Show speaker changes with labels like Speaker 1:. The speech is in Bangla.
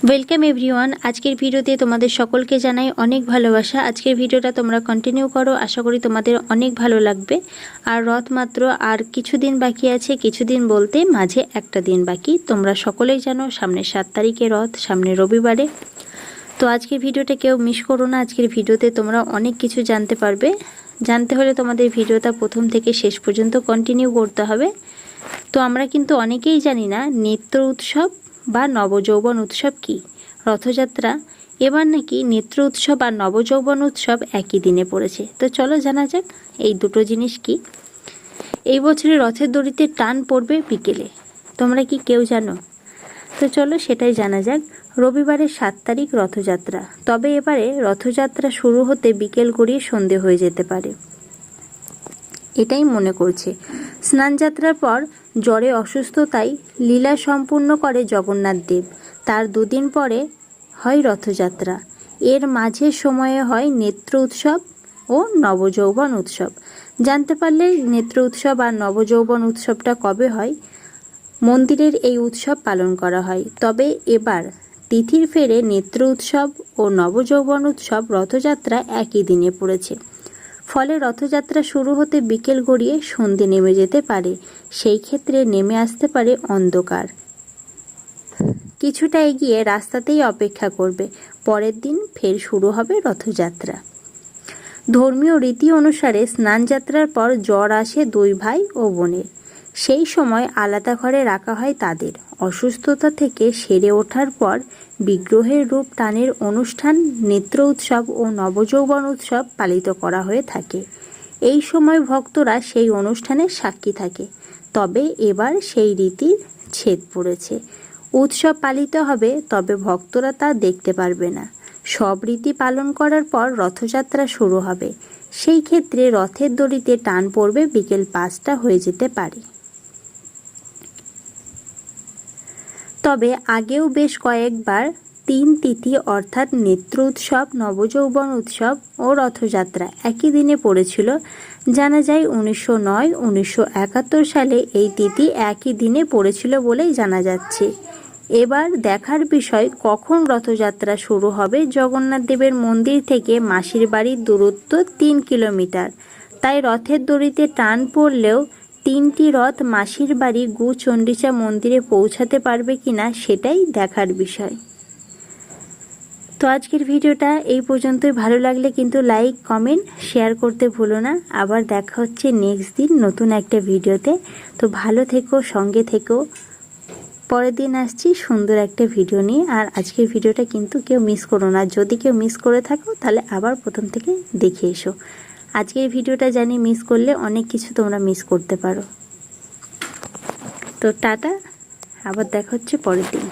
Speaker 1: Welcome everyone. আজকের ভিডিওতে তোমাদের সকলকে জানাই অনেক ভালোবাসা। আজকের ভিডিওটা তোমরা কন্টিনিউ করো, আশা করি তোমাদের অনেক ভালো লাগবে। আর রথ মাত্র আর কিছুদিন বাকি আছে, কিছুদিন বলতে মাঝে একটা দিন বাকি। তোমরা সকলেই জানো সামনে 7 তারিখে রথ, সামনে রবিবারে। তো আজকের ভিডিওটা কেউ মিস করো না। আজকের ভিডিওতে তোমরা অনেক কিছু জানতে পারবে। জানতে হলে তোমাদের ভিডিওটা প্রথম থেকে শেষ পর্যন্ত কন্টিনিউ করতে হবে। তো আমরা কিন্তু অনেকেই জানি না নেত্র উৎসব বা নবযৌবন উৎসব কি। রথযাত্রা এবার নাকি নেত্র উৎসব আর নবযৌবন উৎসব একই দিনে পড়েছে। তো চলো জানা যাক এই দুটো জিনিস কি। এই বছরে রথের দড়িতে টান পড়বে বিকেলে, তোমরা কি কেউ জানো? তো চলো সেটাই জানা যাক। রবিবারে 7 তারিখ রথযাত্রা, তবে এবারে রথযাত্রা শুরু হতে বিকেল গড়িয়ে সন্ধে হয়ে যেতে পারে, এটাই মনে করছে। স্নানযাত্রার পর জ্বরে অসুস্থতায় লীলা সম্পূর্ণ করে জগন্নাথ দেব। তার দুদিন পরে হয় রথযাত্রা। এর মাঝে সময়ে হয় নেত্র উৎসব ও নবযৌবন উৎসব। জানতে পারলে নেত্র উৎসব আর নবযৌবন উৎসবটা কবে হয়। মন্দিরের এই উৎসব পালন করা হয়, তবে এবার তিথির ফেরে নেত্র উৎসব ও নবযৌবন উৎসব রথযাত্রা একই দিনে পড়েছে। ফলে রথযাত্রা শুরু হতে বিকেল গড়িয়ে সন্ধে নেমে যেতে পারে। সেই ক্ষেত্রে নেমে আসতে পারে অন্ধকার। কিছুটা এগিয়ে রাস্তাতেই অপেক্ষা করবে। পরের দিন ফের শুরু হবে রথযাত্রা। ধর্মীয় রীতি অনুসারে স্নানযাত্রার পর জ্বর আসে দুই ভাই ও বোনের। সেই সময় আলাদা ঘরে রাখা হয় তাদের। অসুস্থতা থেকে সেরে ওঠার পর বিগ্রহের রূপ টানের অনুষ্ঠান নেত্র উৎসব ও নবযৌবন উৎসব পালিত করা হয়ে থাকে। এই সময় ভক্তরা সেই অনুষ্ঠানের সাক্ষী থাকে। তবে এবার সেই রীতির ছেদ পড়েছে। উৎসব পালিত হবে, তবে ভক্তরা তা দেখতে পারবে না। সব রীতি পালন করার পর রথযাত্রা শুরু হবে। সেই ক্ষেত্রে রথের দড়িতে টান পড়বে বিকেল 5টা হয়ে যেতে পারে। তবে আগেও বেশ কয়েকবার 3 তিথি অর্থাৎ নেত্র উৎসব, নবযৌবন উৎসব ও রথযাত্রা একই দিনে পড়েছিল। জানা যায় 1909, 1971 সালে এই তিথি একই দিনে পড়েছিল বলেই জানা যাচ্ছে। এবার দেখার বিষয় কখন রথযাত্রা শুরু হবে। জগন্নাথ দেবের মন্দির থেকে মাসির বাড়ির দূরত্ব 3 কিলোমিটার। তাই রথের দড়িতে টান পড়লেও 3টি রথ মাসির বাড়ি গুচণ্ডীচা মন্দিরে পৌঁছাতে পারবে কিনা সেটাই দেখার বিষয়। তো আজকের ভিডিওটা এই পর্যন্তই। ভালো লাগলে কিন্তু লাইক, কমেন্ট, শেয়ার করতে ভুলো না। আবার দেখা হচ্ছে নেক্সট দিন নতুন একটা ভিডিওতে। তো ভালো থেকো, সঙ্গে থেকো। পরের দিন আসছি সুন্দর একটা ভিডিও নিয়ে। আর আজকের ভিডিওটা কিন্তু কেউ মিস করো না। যদি কেউ মিস করে থাকো তাহলে আবার প্রথম থেকে দেখে এসো। আজকের ভিডিওটা জানি মিস করলে অনেক কিছু তোমরা মিস করতে পারো। তো টাটা, আবার দেখা হচ্ছে পরের দিন।